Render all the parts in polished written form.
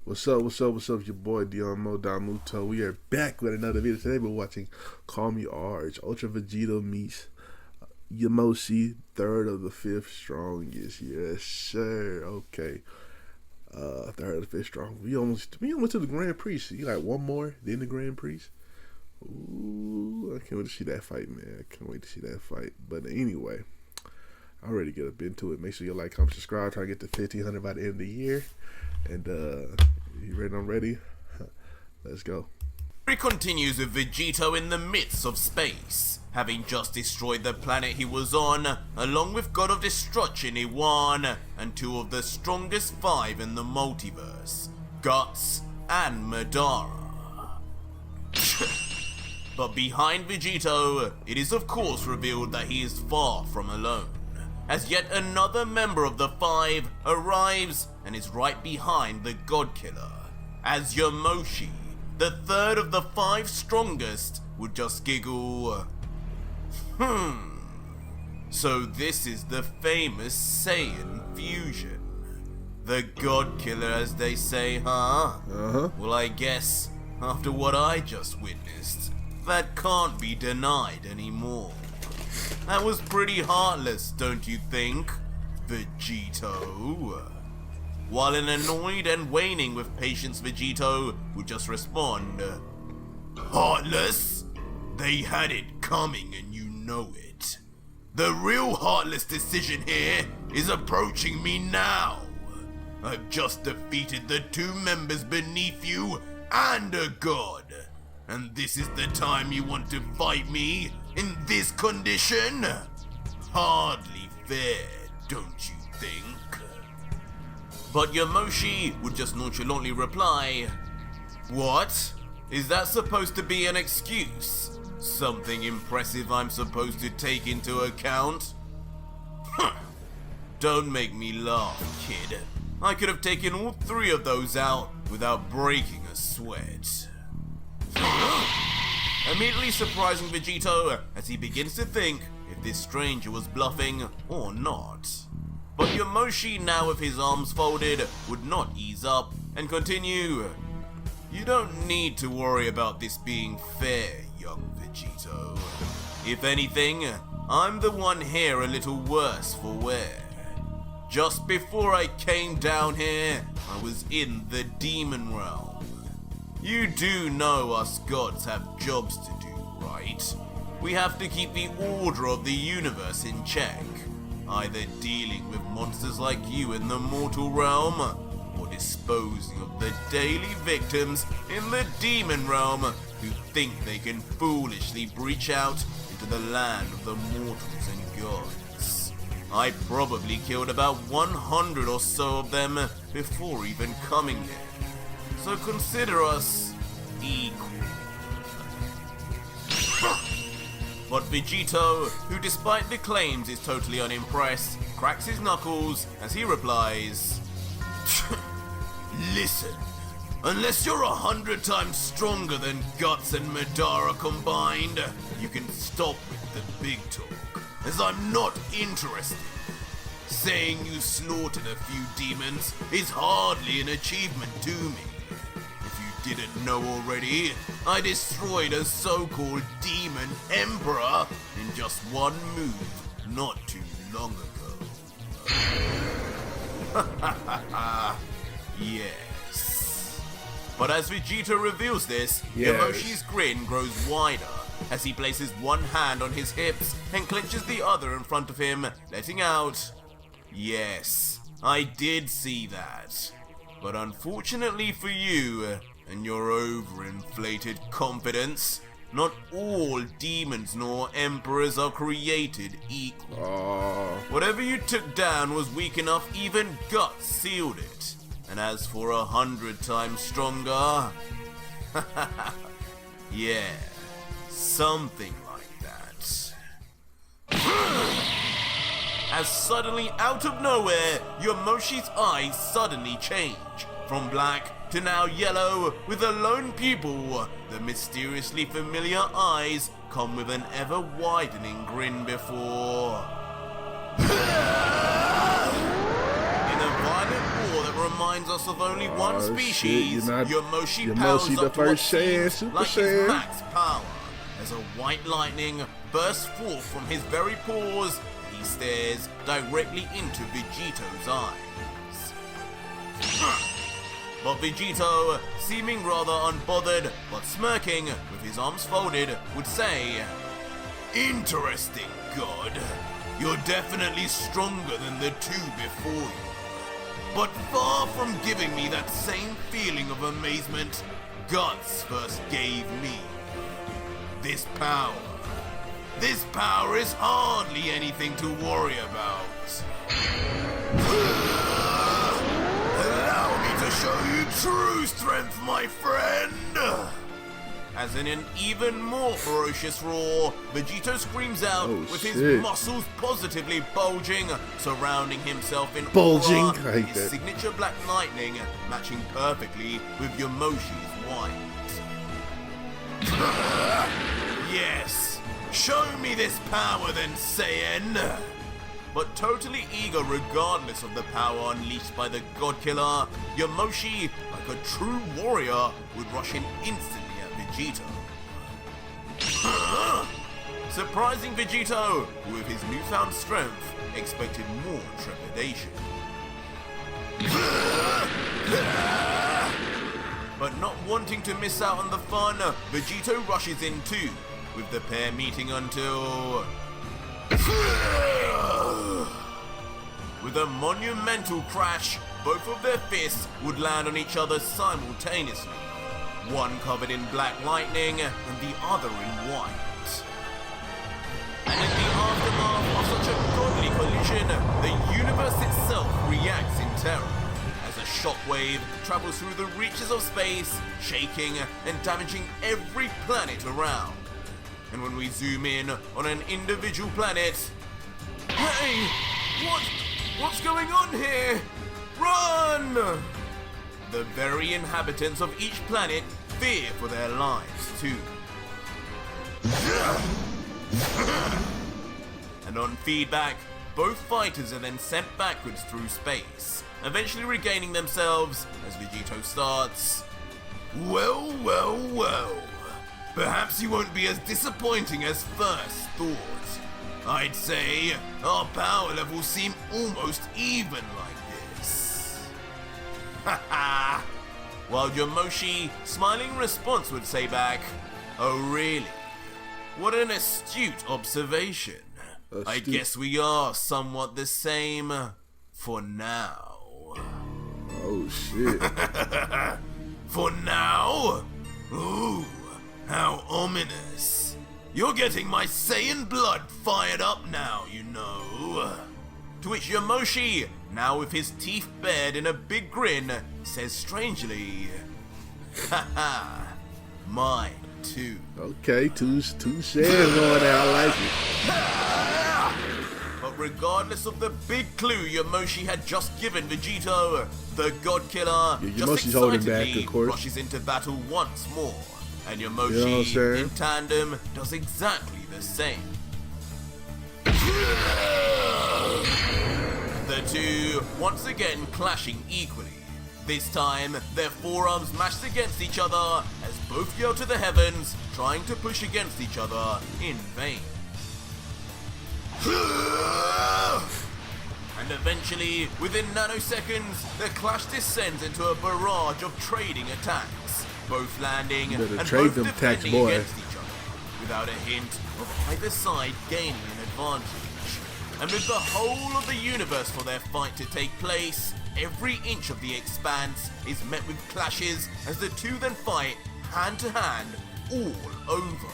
What's up, what's up, what's up? It's your boy Domuto. We are back with another video. Today we're watching CallMeARJ. Ultra Vegito meets Yamoshi, third of the fifth strongest. Yes, sir. Okay. Third of the fifth strong. We almost to the Grand Prix. You got one more, then the Grand Prix. Ooh, I can't wait to see that fight, man. I can't wait to see that fight. But anyway, I'm ready to get up into it. Make sure you like, comment, subscribe. Try to get to 1,500 by the end of the year. And you ready? I'm ready. Let's go. He continues with Vegito in the midst of space, having just destroyed the planet he was on, along with God of Destruction Iwan, and two of the strongest five in the multiverse, Guts and Madara. But behind Vegito, it is of course revealed that he is far from alone, as yet another member of the five arrives and is right behind the God Killer, as Yamoshi, the third of the five strongest, would just giggle. So this is the famous Saiyan fusion. The God Killer, as they say, huh? Well, I guess, after what I just witnessed, that can't be denied anymore. That was pretty heartless, don't you think, Vegito? While an annoyed and waning with patience Vegito would just respond, heartless? They had it coming and you know it. The real heartless decision here is approaching me now. I've just defeated the two members beneath you and a god. And this is the time you want to fight me in this condition? Hardly fair, don't you think? But Yamoshi would just nonchalantly reply, what? Is that supposed to be an excuse? Something impressive I'm supposed to take into account? Don't make me laugh, kid. I could have taken all three of those out without breaking a sweat. Immediately surprising Vegito as he begins to think if this stranger was bluffing or not. But Yamoshi, now with his arms folded, would not ease up and continue. You don't need to worry about this being fair, young Vegito. If anything, I'm the one here a little worse for wear. Just before I came down here, I was in the demon realm. You do know us gods have jobs to do, right? We have to keep the order of the universe in check, either dealing with monsters like you in the mortal realm, or disposing of the daily victims in the demon realm who think they can foolishly breach out into the land of the mortals and gods. I probably killed about 100 or so of them before even coming here. So consider us equal. But Vegito, who despite the claims is totally unimpressed, cracks his knuckles as he replies, listen, unless you're 100 times stronger than Guts and Madara combined, you can stop with the big talk, as I'm not interested. Saying you slaughtered a few demons is hardly an achievement to me. Didn't know already, I destroyed a so-called demon emperor in just one move not too long ago. Yes. But as Vegito reveals this, Yamoshi's grin grows wider as he places one hand on his hips and clenches the other in front of him, letting out, yes, I did see that. But unfortunately for you, and your overinflated confidence, not all demons nor emperors are created equal. Whatever you took down was weak enough even Guts sealed it. And as for 100 times stronger, yeah, something like that. As suddenly out of nowhere, Yamoshi's eyes suddenly change from black to now yellow with a lone pupil. The mysteriously familiar eyes come with an ever-widening grin before. In a violent war that reminds us of only one Oh, species, shit, you're not- Yamoshi Yamoshi powers the up to what first Saiyan, seems Super like his Saiyan. max power, as a white lightning bursts forth from his very paws, and he stares directly into Vegito's eyes. But Vegito, seeming rather unbothered but smirking with his arms folded, would say, "Interesting, God. You're definitely stronger than the two before you. But far from giving me that same feeling of amazement Guts first gave me. This power is hardly anything to worry about. Allow me to show you true strength, my friend." As in an even more ferocious roar, Vegito screams out with his muscles positively bulging, surrounding himself in Bulging? aura, I hate his that. signature black lightning matching perfectly with Yamoshi's white. Yes, show me this power then, Saiyan. But totally eager regardless of the power unleashed by the God Killer, Yamoshi, like a true warrior, would rush in instantly at Vegito. Surprising Vegito, who with his newfound strength expected more trepidation. But not wanting to miss out on the fun, Vegito rushes in too, with the pair meeting until... With a monumental crash, both of their fists would land on each other simultaneously, one covered in black lightning and the other in white. And in the aftermath of such a godly collision, the universe itself reacts in terror, as a shockwave travels through the reaches of space, shaking and damaging every planet around. And when we zoom in on an individual planet... Hey! What's going on here? Run! The very inhabitants of each planet fear for their lives too. And on feedback, both fighters are then sent backwards through space, eventually regaining themselves as Vegito starts. Well, well, well. Perhaps you won't be as disappointing as first thought. I'd say our power levels seem almost even like this. Haha. While Yamoshi, smiling in response, would say back, "Oh really? What an astute observation. I guess we are somewhat the same for now." Oh shit. For now? Ooh, how ominous. You're getting my Saiyan blood fired up now, you know. To which Yamoshi, now with his teeth bared in a big grin, says strangely, "Haha, mine too." Okay, two shares on there. I like it. But regardless of the big clue Yamoshi had just given Vegito, the God Killer just Yamoshi's holding back, excitedly of course. rushes into battle once more, and Yamoshi, You know what I'm saying? in tandem, does exactly the same. The two once again clashing equally. This time, their forearms mashed against each other as both yell to the heavens, trying to push against each other in vain. And eventually, within nanoseconds, the clash descends into a barrage of trading attacks, both landing You better and trade both them attacks, defending boy. against each other, without a hint of either side gaining an advantage. And with the whole of the universe for their fight to take place, every inch of the expanse is met with clashes as the two then fight hand to hand all over.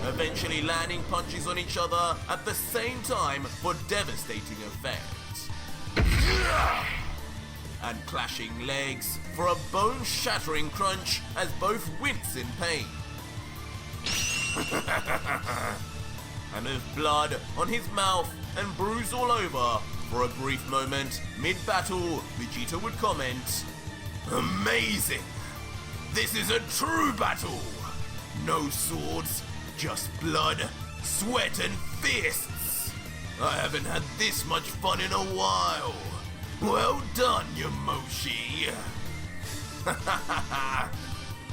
Eventually landing punches on each other at the same time for devastating effect. And clashing legs for a bone-shattering crunch as both wince in pain. And with blood on his mouth and bruise all over, for a brief moment, mid-battle, Vegito would comment, "Amazing! This is a true battle! No swords, just blood, sweat and fists! I haven't had this much fun in a while. Well done, Yamoshi.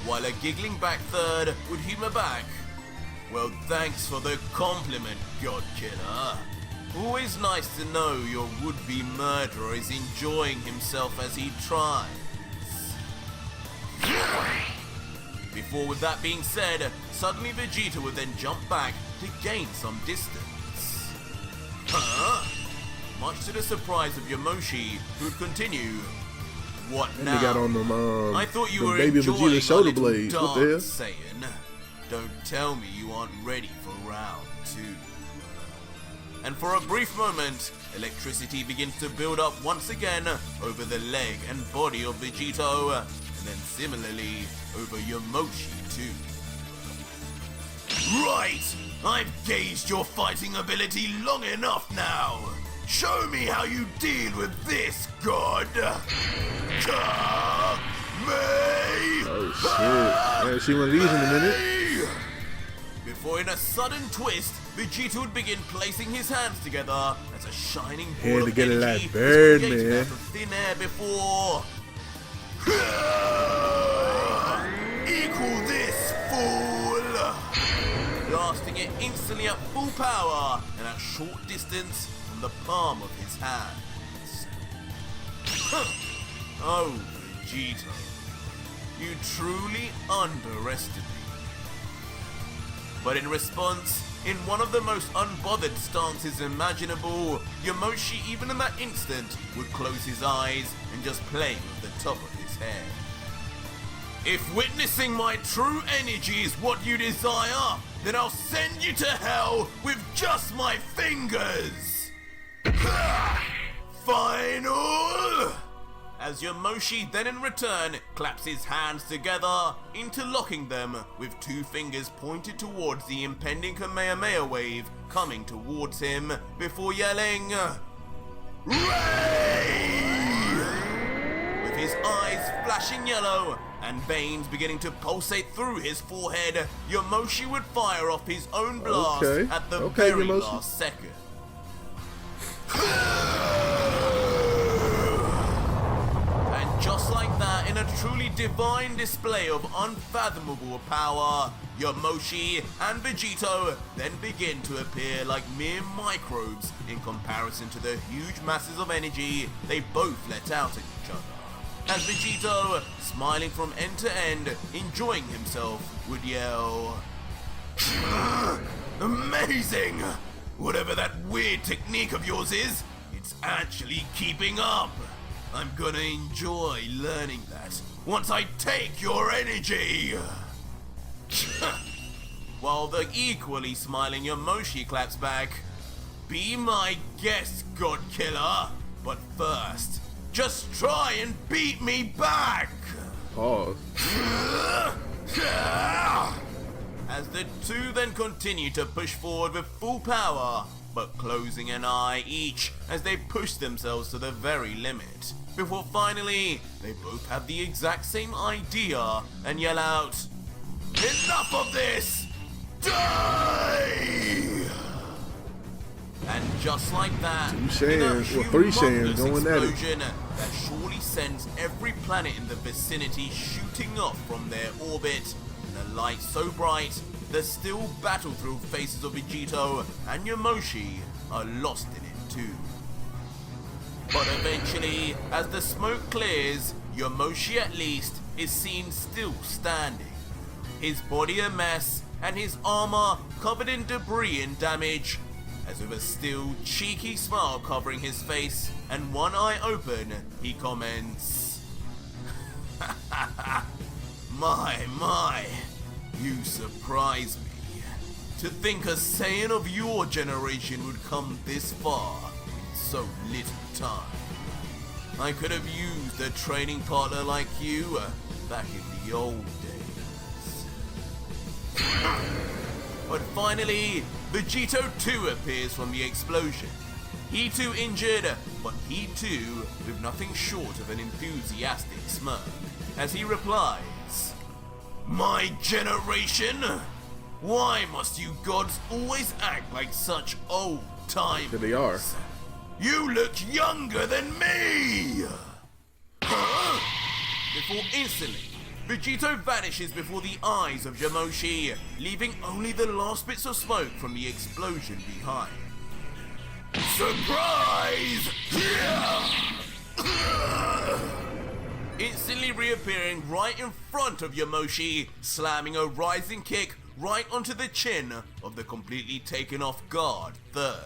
While a giggling back third would humor back, well, thanks for the compliment, God Killer. Always nice to know your would-be murderer is enjoying himself as he tries. Before, with that being said, suddenly Vegito would then jump back to gain some distance. Huh? Much to the surprise of Yamoshi, who would continue. What And now? they got on them, I thought you them were baby enjoying Vegeta our shoulder little blades. What the hell? dance, saying, don't tell me you aren't ready for round 2. And for a brief moment, electricity begins to build up once again over the leg and body of Vegito, and then similarly over Yamoshi too. Right! I've gauged your fighting ability long enough now! Show me how you deal with this, God! Oh shit. I ain't seen one of these in a minute. Before in a sudden twist, Vegito would begin placing his hands together as a shining Had ball to of get it energy like was Bird, created man. out of thin air before. Equal this, fool! Blasting it instantly at full power and at short distance from the palm of his hands. Oh, Vegito, you truly underestimate. But in response, in one of the most unbothered stances imaginable, Yamoshi, even in that instant, would close his eyes and just play with the top of his head. If witnessing my true energy is what you desire, then I'll send you to hell with just my fingers! Final! As Yamoshi then in return claps his hands together, interlocking them with 2 fingers pointed towards the impending Kamehameha wave coming towards him before yelling, Ray! With his eyes flashing yellow and veins beginning to pulsate through his forehead, Yamoshi would fire off his own blast at the very Yamoshi. last second. Just like that, in a truly divine display of unfathomable power, Yamoshi and Vegito then begin to appear like mere microbes in comparison to the huge masses of energy they both let out at each other. As Vegito, smiling from end to end, enjoying himself, would yell, Amazing! Whatever that weird technique of yours is, it's actually keeping up! I'm gonna enjoy learning that once I take your energy! While the equally smiling Yamoshi claps back, Be my guest, God Killer, but first, just try and beat me back! Pause. As the two then continue to push forward with full power, but closing an eye each as they push themselves to the very limit, before finally they both have the exact same idea and yell out, Enough of this! Die! And just like that, Two in a Saiyans, well, 3 Saiyans humongous going at it. explosion that surely sends every planet in the vicinity shooting off from their orbit, and a light so bright, the still battle-thrilled faces of Vegito and Yamoshi are lost in it too. But eventually, as the smoke clears, Yamoshi at least is seen still standing, his body a mess and his armor covered in debris and damage, as with a still cheeky smile covering his face and one eye open, he comments, My, you surprise me. To think a Saiyan of your generation would come this far in so little time. I could have used a training partner like you back in the old days. But finally, Vegito too appears from the explosion. He too injured, but he too with nothing short of an enthusiastic smirk, as he replies, My generation? Why must you gods always act like such old time. There they are. You look younger than me! Huh? Before instantly, Vegito vanishes before the eyes of Yamoshi, leaving only the last bits of smoke from the explosion behind. Surprise! Instantly reappearing right in front of Yamoshi, slamming a rising kick right onto the chin of the completely taken off guard third.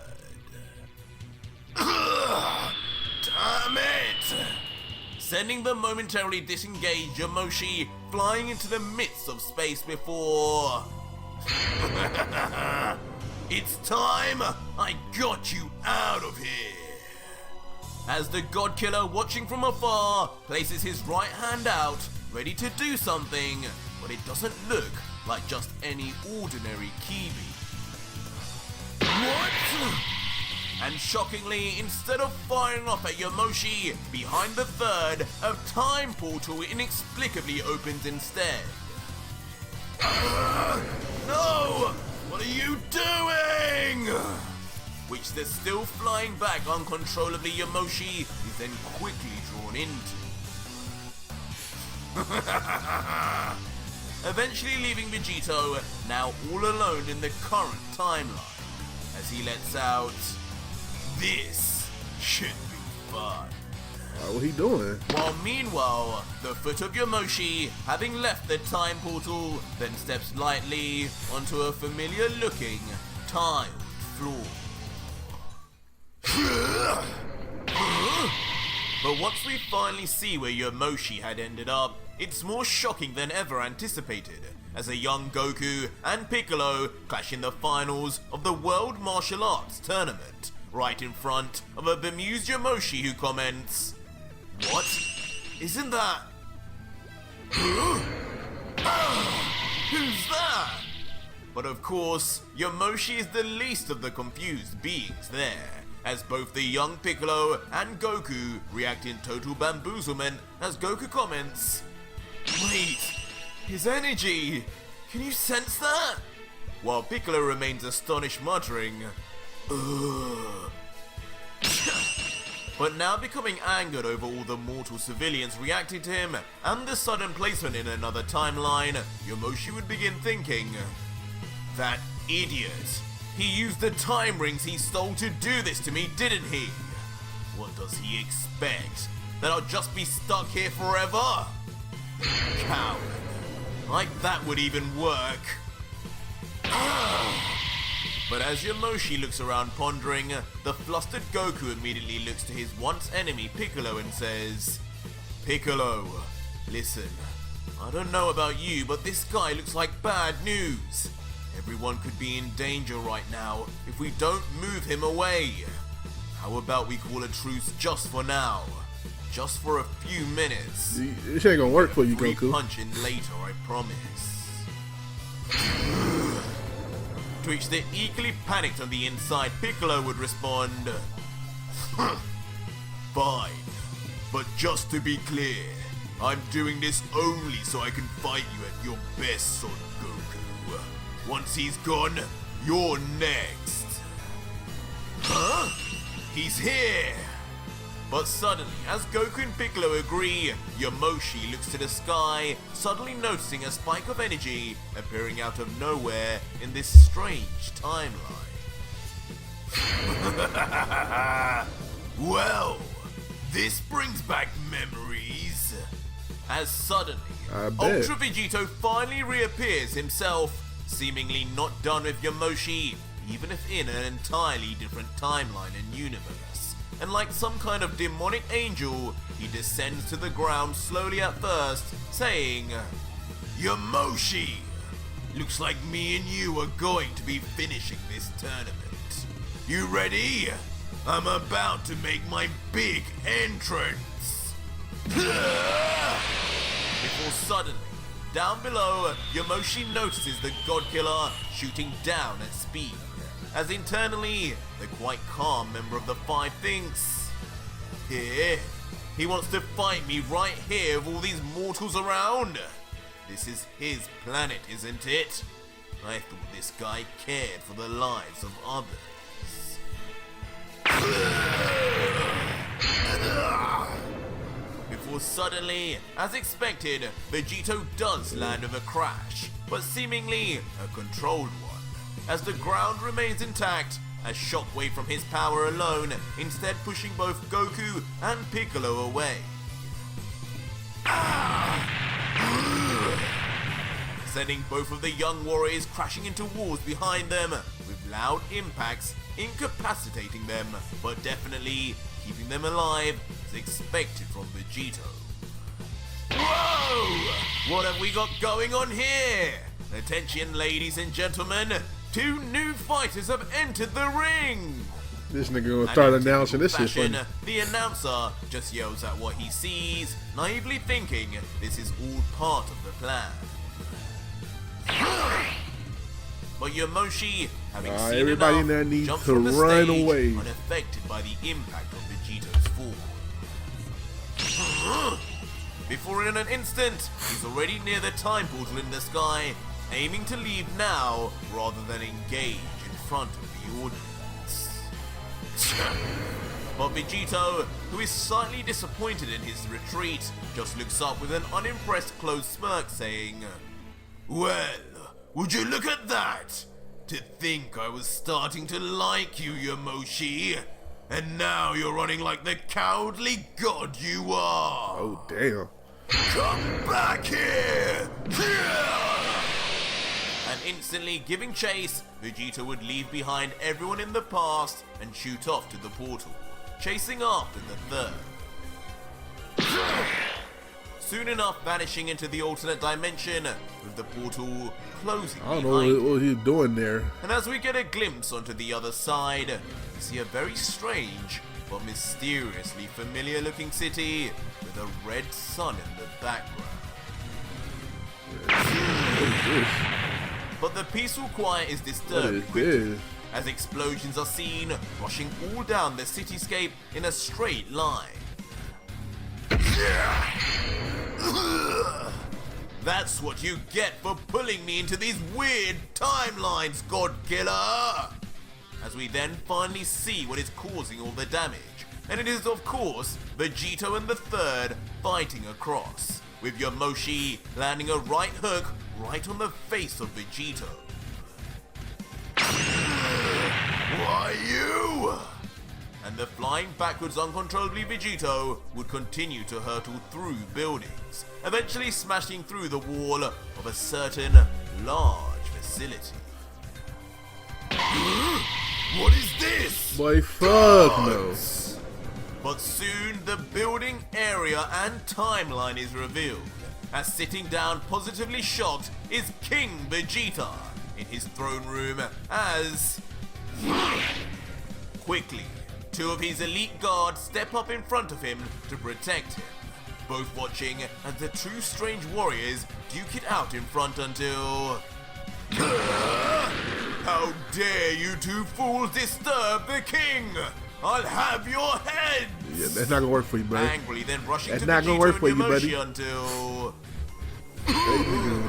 Damn it! Sending the momentarily disengaged Yamoshi flying into the midst of space before... It's time! I got you out of here! As the God Killer, watching from afar, places his right hand out, ready to do something, but it doesn't look like just any ordinary kiwi. What? And shockingly, instead of firing off at Yamoshi, behind the third, a time portal inexplicably opens instead. No! What are you doing? Which the still flying back uncontrollably Yamoshi is then quickly drawn into. Eventually leaving Vegito, now all alone in the current timeline, as he lets out, "This should be fun." What he doing? While meanwhile, the foot of Yamoshi, having left the time portal, then steps lightly onto a familiar looking tiled floor. But once we finally see where Yamoshi had ended up, it's more shocking than ever anticipated, as a young Goku and Piccolo clash in the finals of the World Martial Arts Tournament, right in front of a bemused Yamoshi who comments, "What? Isn't that... Who's that?" But of course, Yamoshi is the least of the confused beings there, as both the young Piccolo and Goku react in total bamboozlement as Goku comments, "Wait, his energy, can you sense that?" While Piccolo remains astonished, muttering, "Ugh." But now becoming angered over all the mortal civilians reacting to him and the sudden placement in another timeline, Yamoshi would begin thinking, "That idiot. He used the time rings he stole to do this to me, didn't he? What does he expect? That I'll just be stuck here forever? Coward. Like that would even work." But as Yamoshi looks around pondering, the flustered Goku immediately looks to his once enemy Piccolo and says, "Piccolo, listen, I don't know about you, but this guy looks like bad news. Everyone could be in danger right now if we don't move him away. How about we call a truce just for now? Just for a few minutes. This ain't gonna work for you, Goku. Punch in later, I promise." To which the equally panicked on the inside Piccolo would respond, "Fine, but just to be clear, I'm doing this only so I can fight you at your best, Son Goku. Once he's gone, you're next." Huh? He's here! But suddenly, as Goku and Piccolo agree, Yamoshi looks to the sky, suddenly noticing a spike of energy appearing out of nowhere in this strange timeline. Well, this brings back memories. As suddenly, I bet. Ultra Vegito finally reappears himself, seemingly not done with Yamoshi, even if in an entirely different timeline and universe. And like some kind of demonic angel, he descends to the ground slowly at first, saying, "Yamoshi, looks like me and you are going to be finishing this tournament. You ready? I'm about to make my big entrance." Before suddenly, down below, Yamoshi notices the God Killer shooting down at speed, as internally, the quite calm member of the Five thinks, "Here, he wants to fight me right here with all these mortals around. This is his planet, isn't it? I thought this guy cared for the lives of others." Before suddenly, as expected, Vegito does land with a crash, but seemingly a controlled one, as the ground remains intact, as shockwave from his power alone instead pushing both Goku and Piccolo away. Sending both of the young warriors crashing into walls behind them, with loud impacts incapacitating them, but definitely keeping them alive as expected from Vegito. Whoa! What have we got going on here? Attention, ladies and gentlemen, 2 new fighters have entered the ring! This nigga gonna start announcing this shit funny. The announcer just yells at what he sees, naively thinking this is all part of the plan. But Yamoshi, having seen everybody enough, in there needs jumps to from the run stage, away. unaffected by the impact of Vegito's fall. Before in an instant, he's already near the time portal in the sky, aiming to leave now rather than engage in front of the audience. But Vegito, who is slightly disappointed in his retreat, just looks up with an unimpressed closed smirk saying, "Well, would you look at that? To think I was starting to like you, Yamoshi, and now you're running like the cowardly god you are. Oh, damn. Come back here! And instantly giving chase, Vegito would leave behind everyone in the past and shoot off to the portal, chasing after the third. Soon enough vanishing into the alternate dimension, with the portal closing I don't behind know what he's doing there. And as we get a glimpse onto the other side, we see a very strange but mysteriously familiar looking city with a red sun in the background. What is this? But the peaceful quiet is What disturbed is quickly, this? as explosions are seen rushing all down the cityscape in a straight line. That's what you get for pulling me into these weird timelines, Godkiller! As we then finally see what is causing all the damage, and it is of course Vegito and the third fighting across, with Yamoshi landing a right hook right on the face of Vegito. Why you? And the flying backwards uncontrollably Vegito would continue to hurtle through buildings, eventually smashing through the wall of a certain large facility. What is this? Boy, fuck no. But soon the building area and timeline is revealed, as sitting down positively shocked is King Vegeta in his throne room as... Quickly, 2 of his elite guards step up in front of him to protect him, both watching as the 2 strange warriors duke it out in front until... How dare you 2 fools disturb the king! I'll have your heads! Yeah, that's not gonna work for you, buddy. Angrily then rushing That's to not gonna Vegito work for and you, buddy. Yamoshi until...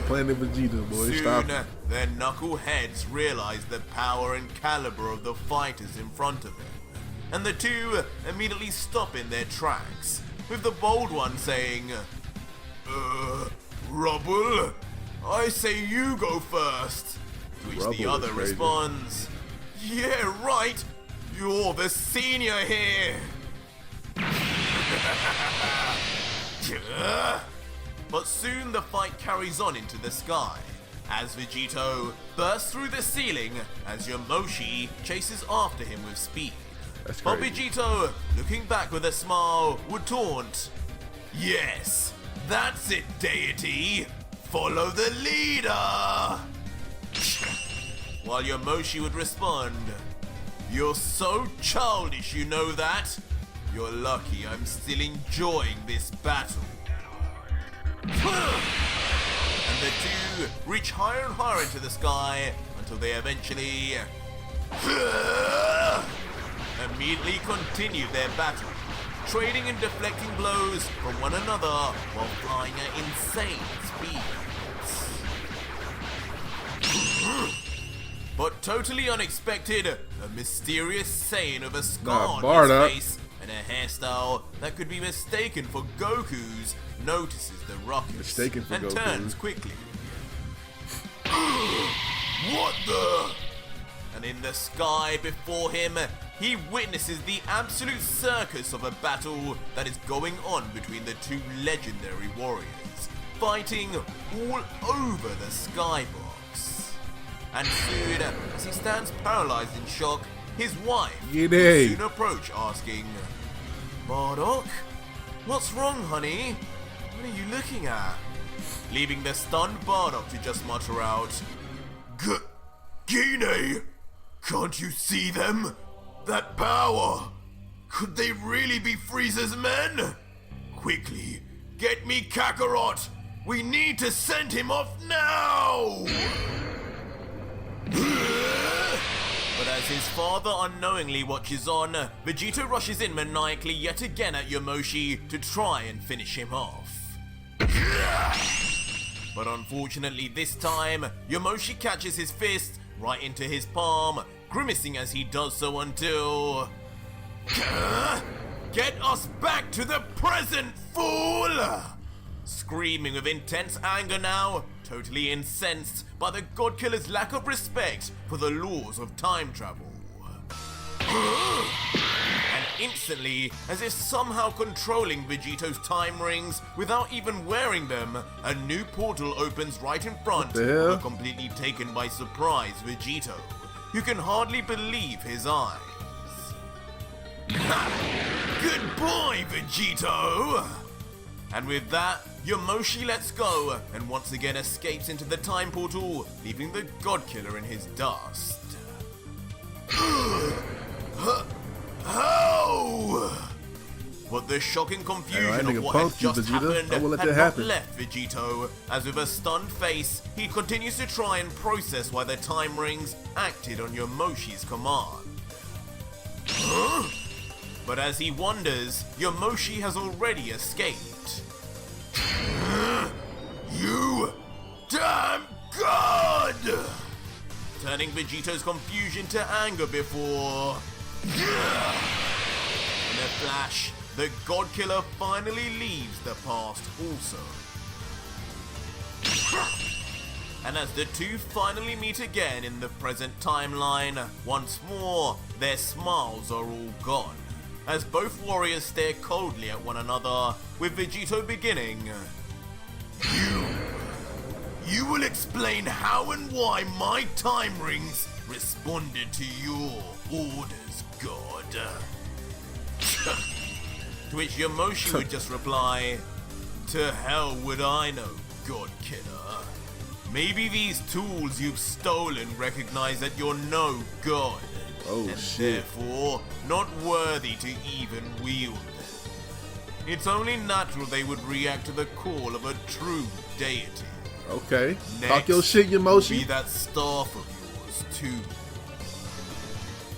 Playing the Vegeta, boy. Soon, Stop. their knuckleheads realize the power and caliber of the fighters in front of them, and the 2 immediately stop in their tracks, with the bold one saying, Rubble, I say you go first. To which the Rubble other is crazy. responds, yeah, right, you're the senior here. But soon the fight carries on into the sky, as Vegito bursts through the ceiling as Yamoshi chases after him with speed. That's But crazy. Vegito, looking back with a smile, would taunt, yes, that's it, deity, follow the leader! While Yamoshi would respond, you're so childish, you know that? You're lucky I'm still enjoying this battle. And the 2 reach higher and higher into the sky until they eventually immediately continue their battle, trading and deflecting blows from one another while flying at insane speeds. But totally unexpected, a mysterious Saiyan with a scar Nah, on his Bardock. face and a hairstyle that could be mistaken for Goku's notices the ruckus Mistaken for and Goku. turns quickly. What the? And in the sky before him, he witnesses the absolute circus of a battle that is going on between the two legendary warriors, fighting all over the skybox. And soon, as he stands paralyzed in shock, his wife will G'day. soon approach asking, Bardock? What's wrong, honey? What are you looking at? Leaving the stunned Bardock to just mutter out, Gine! Can't you see them? That power! Could they really be Frieza's men? Quickly, get me Kakarot! We need to send him off now! But as his father unknowingly watches on, Vegito rushes in maniacally yet again at Yamoshi to try and finish him off. But unfortunately this time, Yamoshi catches his fist right into his palm, grimacing as he does so until... Get us back to the present, fool! Screaming with intense anger now, totally incensed by the Godkiller's lack of respect for the laws of time travel. And instantly, as if somehow controlling Vegito's time rings without even wearing them, a new portal opens right in front What the hell? of a completely taken by surprise Vegito, who can hardly believe his eyes. Good boy, Vegito! And with that, Yamoshi lets go and once again escapes into the time portal, leaving the Godkiller in his dust. How? But the shocking confusion Hey, that of nigga what had punked you, just Vegeta. happened I won't let had that not happen. left Vegito, as with a stunned face, he continues to try and process why the time rings acted on Yamoshi's command. Huh? But as he wonders, Yamoshi has already escaped. You damn god! Turning Vegito's confusion to anger before... In a flash, the Godkiller finally leaves the past also. And as the two finally meet again in the present timeline, once more, their smiles are all gone, as both warriors stare coldly at one another, with Vegito beginning... You will explain how and why my time rings responded to your orders, God. To which Yamoshi would just reply, to hell would I know, God Killer. Maybe these tools you've stolen recognize that you're no god, Oh, and shit. therefore not worthy to even wield them. It's only natural they would react to the call of a true deity. Okay. Next Talk your shit, will be Yamoshi. that staff of yours too.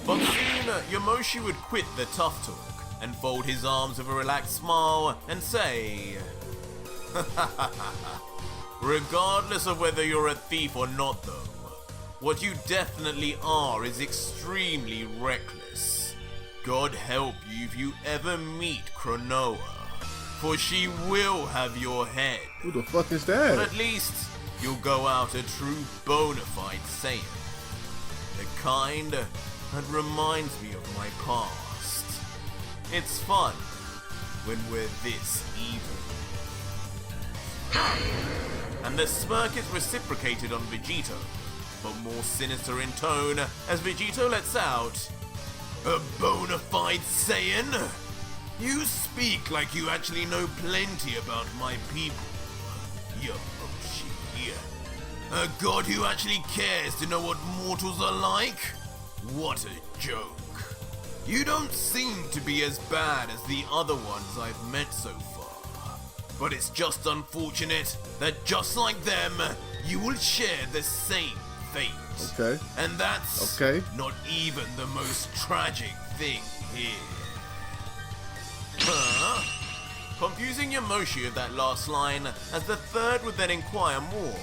But soon, Yamoshi would quit the tough talk and fold his arms with a relaxed smile and say, regardless of whether you're a thief or not though, what you definitely are is extremely reckless. God help you if you ever meet Cronoa, for she will have your head. Who the fuck is But that? at least, you'll go out a true bona fide Saiyan. The kind that reminds me of my past. It's fun when we're this evil. And the smirk is reciprocated on Vegito, but more sinister in tone as Vegito lets out, a bona fide Saiyan? You speak like you actually know plenty about my people. Yamoshi. A god who actually cares to know what mortals are like? What a joke. You don't seem to be as bad as the other ones I've met so far. But it's just unfortunate that just like them, you will share the same fate. Okay. And that's Okay. not even the most tragic thing here. Huh? Confusing Yamoshi with that last line, as the third would then inquire more.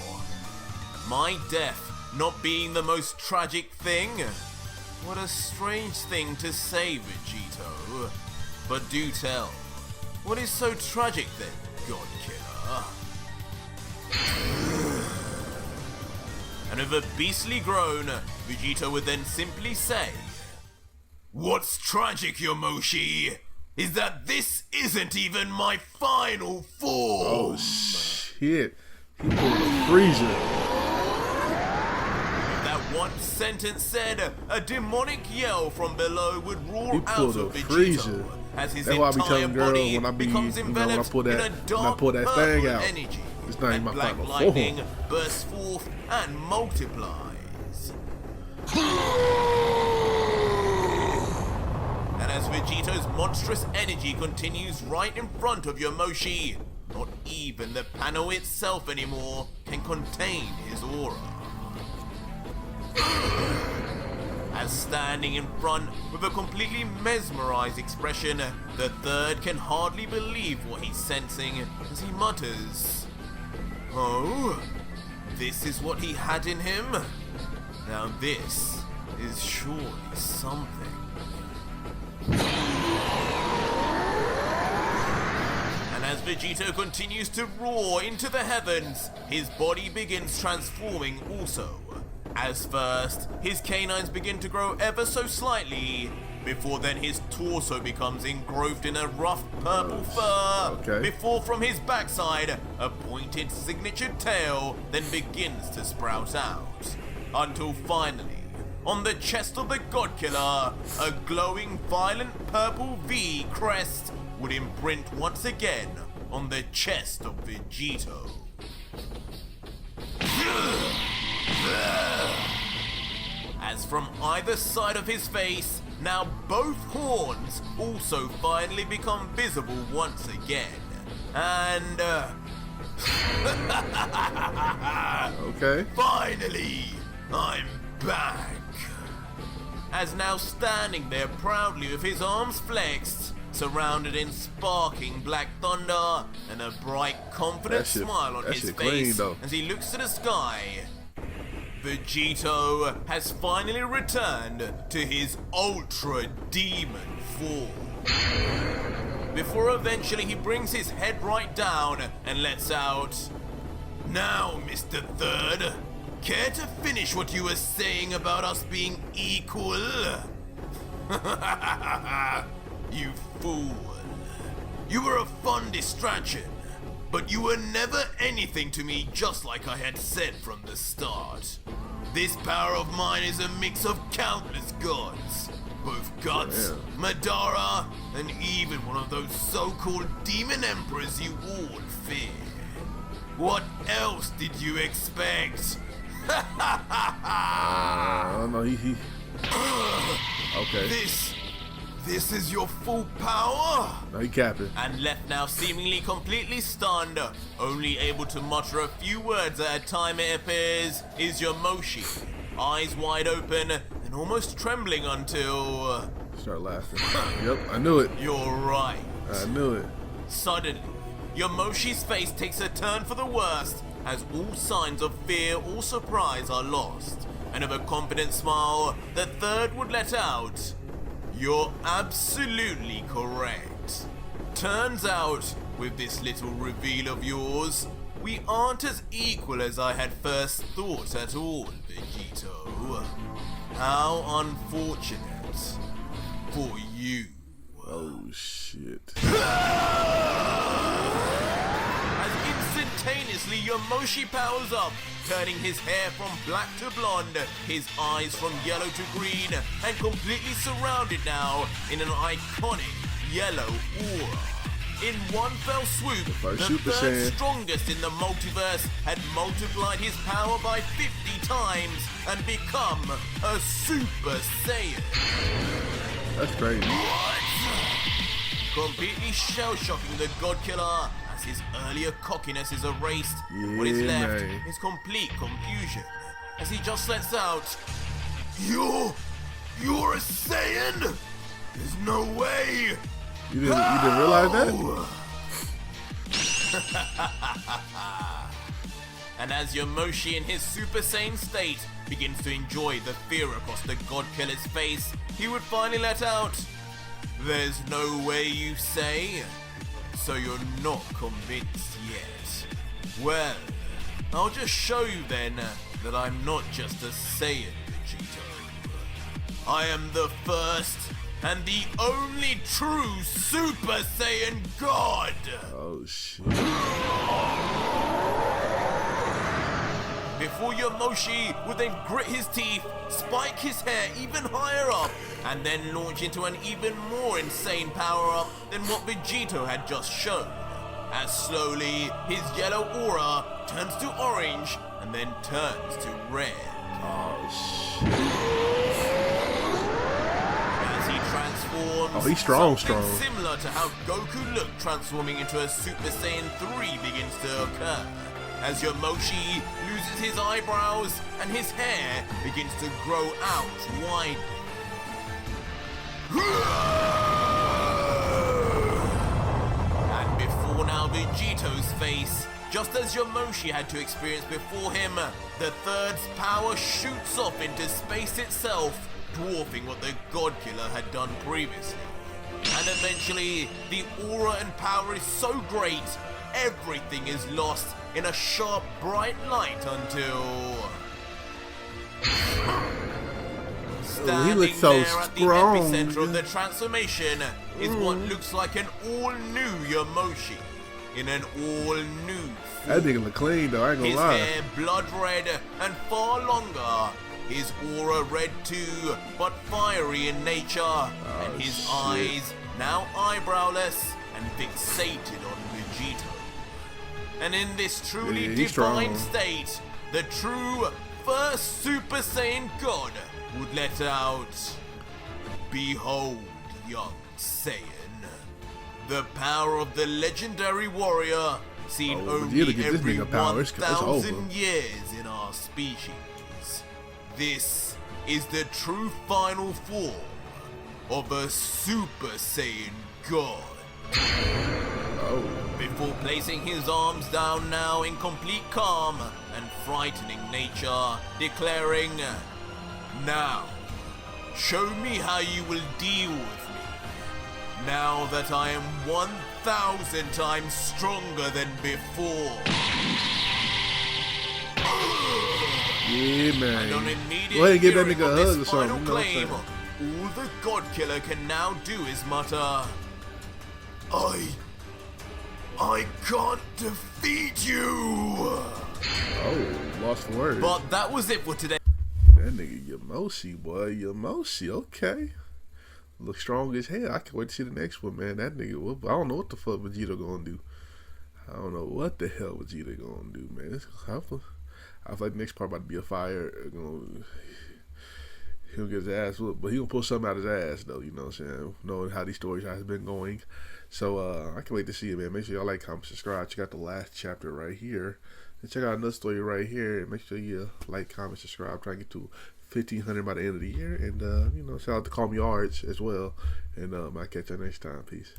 My death not being the most tragic thing? What a strange thing to say, Vegito. But do tell, what is so tragic then, God Killer? And with a beastly groan, Vegito would then simply say, "What's tragic, Yamoshi, is that this isn't even my final form." Oh shit. He pulled a freezer. That one sentence said, a demonic yell from below would roar out pulled of a Vegito freezer. as his That's why I be entire telling girls body when I be, becomes when I enveloped pull that, in a dark thing purple out. energy, It's not even and my black final lightning form. bursts forth and multiplies. And as Vegito's monstrous energy continues right in front of Yamoshi, not even the panel itself anymore can contain his aura. As standing in front with a completely mesmerized expression, the third can hardly believe what he's sensing as he mutters, "Oh, this is what he had in him? Now this is surely something." And as Vegito continues to roar into the heavens, his body begins transforming also. As first, his canines begin to grow ever so slightly, before then his torso becomes engrossed in a rough purple fur, before from his backside, a pointed signature tail then begins to sprout out, until finally, on the chest of the God Killer, a glowing violent purple V crest would imprint once again on the chest of Vegito. As from either side of his face, now both horns also finally become visible once again. And, finally, I'm back. As now standing there proudly with his arms flexed, surrounded in sparking black thunder, and a bright, confident smile on his face as he looks to the sky, Vegito has finally returned to his Ultra Demon form. Before eventually he brings his head right down and lets out, "Now, Mr. Third, care to finish what you were saying about us being equal?" You fool. You were a fun distraction, but you were never anything to me, just like I had said from the start. This power of mine is a mix of countless gods. Both Guts, Madara, and even one of those so-called demon emperors you all fear. What else did you expect? No, he. Okay. This is your full power? No, he capping. And left now seemingly completely stunned, only able to mutter a few words at a time it appears, is Yamoshi, eyes wide open and almost trembling until... Start laughing. Yep, I knew it. You're right. I knew it. Suddenly, Yamoshi's face takes a turn for the worst, as all signs of fear or surprise are lost, and with a confident smile, the third would let out, "You're absolutely correct. Turns out, with this little reveal of yours, we aren't as equal as I had first thought at all, Vegito. How unfortunate for you." Oh shit. As instantaneously Yamoshi powers up, turning his hair from black to blonde, his eyes from yellow to green, and completely surrounded now in an iconic yellow aura. In one fell swoop, the third strongest in the multiverse had multiplied his power by 50 times and become a Super Saiyan. That's crazy. What? Completely shell-shocking the God Killer as his earlier cockiness is erased. What is left is complete confusion as he just lets out, You're a Saiyan? There's no way! You didn't realize that? And as Yamoshi in his Super Saiyan state begins to enjoy the fear across the God Killer's face, he would finally let out, "There's no way, you say? So you're not convinced yet? Well, I'll just show you then that I'm not just a Saiyan, Vegito. I am the first and the only true Super Saiyan God!" Oh shit. Before Yamoshi would then grit his teeth, spike his hair even higher up, and then launch into an even more insane power-up than what Vegito had just shown, as slowly his yellow aura turns to orange and then turns to red. Oh shit. As he transforms, Oh, he's strong. similar to how Goku looked transforming into a Super Saiyan 3 begins to occur, as Yamoshi loses his eyebrows and his hair begins to grow out wide. And before now Vegito's face, just as Yamoshi had to experience before him, the third's power shoots off into space itself, dwarfing what the God Killer had done previously. And eventually, the aura and power is so great, everything is lost in a sharp, bright light until... Standing looks so there at strong. the epicenter of the transformation is what looks like an all-new Yamoshi in an all-new That nigga look clean though, I ain't gonna his lie. hair blood red and far longer. His aura red too, but fiery in nature. And his shit. eyes, now eyebrowless and fixated on Vegito. And in this truly Yeah, he's divine strong. state, the true first Super Saiyan God would let out, "Behold, young Saiyan, the power of the legendary warrior seen Oh, only Vegeta get this every nigga power, it's 1,000 over. years in our species. This is the true final form of a Super Saiyan God." Oh. Before placing his arms down now in complete calm and frightening nature, declaring, "Now, show me how you will deal with me, now that I am 1,000 times stronger than before." Yeah, man. And on immediate Go ahead and give that hearing nigga a of hug this or something. final You know what I'm claim, saying? all the God Killer can now do is mutter, I can't defeat you." Oh, lost for words. But that was it for today. That nigga Yamoshi, boy. Yamoshi, okay. Look strong as hell. I can't wait to see the next one, man. That nigga, I don't know what the fuck Vegito gonna do. I don't know what the hell Vegeta gonna do, man. I feel like the next part about to be a fire. He'll get his ass whooped, but he gonna pull something out of his ass, though. You know what I'm saying? Knowing how these stories has been going. So I can't wait to see it, man. Make sure y'all like, comment, subscribe. Check out the last chapter right here. And check out another story right here. And make sure you like, comment, subscribe. Try to get to 1,500 by the end of the year. And, you know, shout out to CallMeARJ as well. And I'll catch y'all next time. Peace.